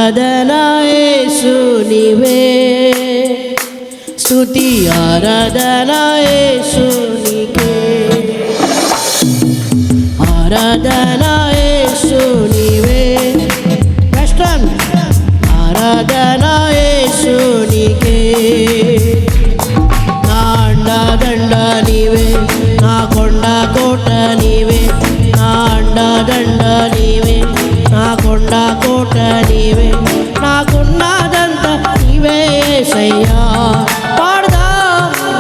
ఆరాధనా యేసునివే, స్తుతి ఆరాధనా యేసునికే, ఆరాధనా యేసునివే. వెస్టర్న్ ఆరాధనా యేసునికే. నా అండదండ నీవే, నా కొండ కోట నీవే, నా అండదండ నీవే, నా కొండ కోట నీవే, నాకున్నదంతా నీవే యేసయ్యా. పాడదా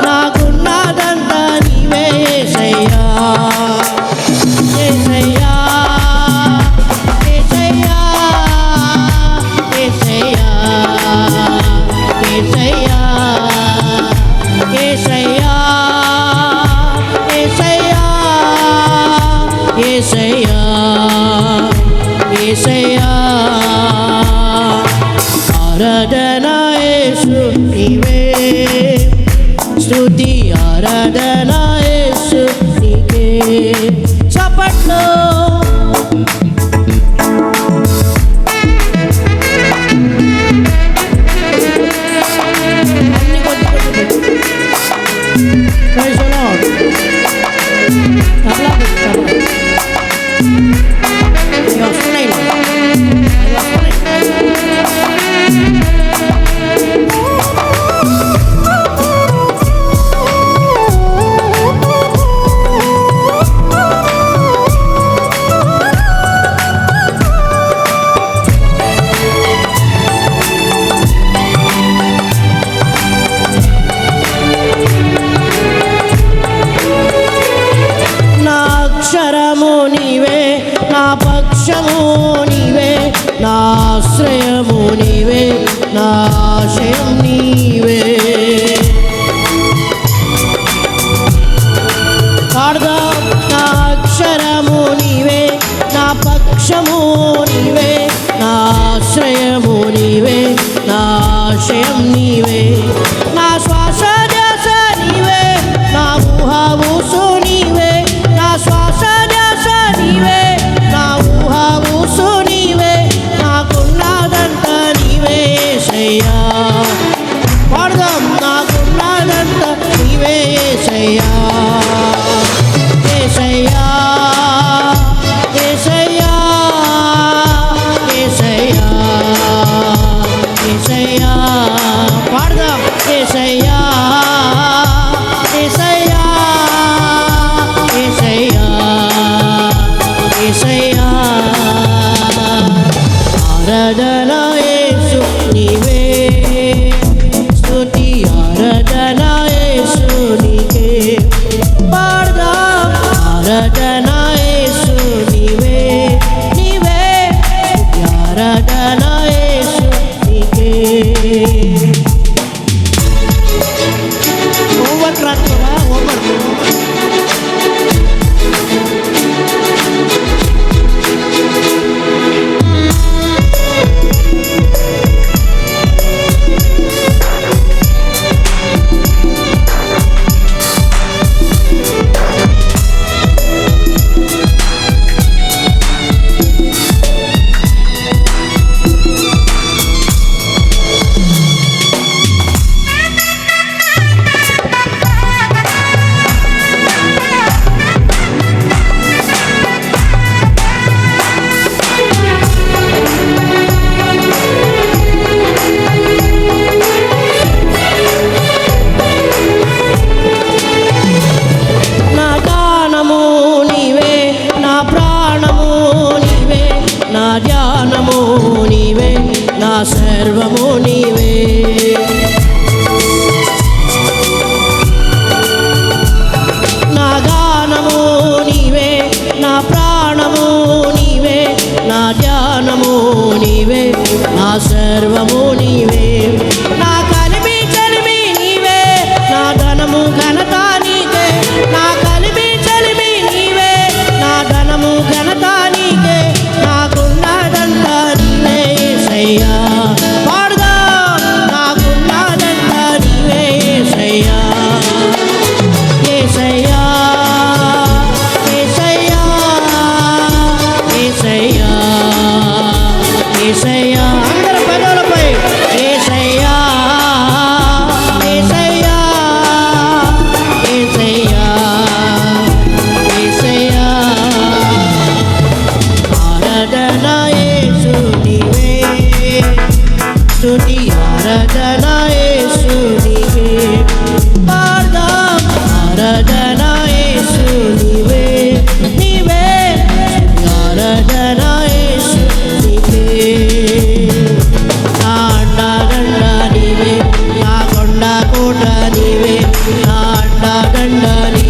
నాకున్నదంతా నీవే యేసయ్యా, యేసయ్యా, యేసయ్యా, యేసయ్యా, యేసయ్యా, యేసయ్యా, యేసయ్యా, యేసయ్యా, యేసయ్యా. ఆరాధనా యేసునివే, స్తుతి ఆరాధనా యేసునికే. చప్పట్లు Praise the Lord. తబలా వస్తున్నాయి. నా అక్షరము నీవే, నా పక్షము నీవే, నా ఆశ్రయము నీవే, నా ఆశయం నీవే. పాడదా నా అక్షరము నీవే, నా పక్షము నీవే, నా ఆశ్రయము నీవే, నా ఆశయం నీవే, నా శ్వాస ధ్యాస నీవే, నా ఊహావూసు నీవే, నా శ్వాస ధ్యాస నీవే, నా ఊహావూసు నీవే, నాకున్నదంతా నీవే యేసయ్యా. పాడదాం నాకున్నదంతా నీవే యేసయ్యా, యేసయ్యా, యేసయ్యా, యేసయ్యా, యేసయ్యా. పాడదాం యేసయ్యా, యేసయ్యా, యేసయ్యా, యేసయ్యా. ఆరాధనా యేసునివే, స్తుతి ఆరాధనా యేసునికే.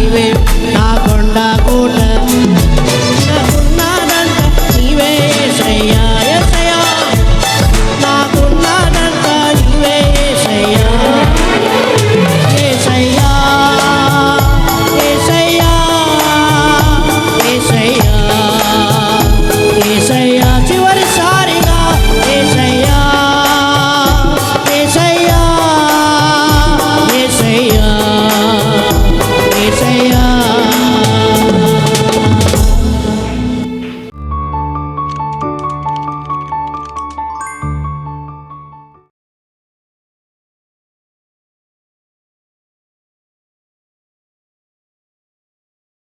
నీవే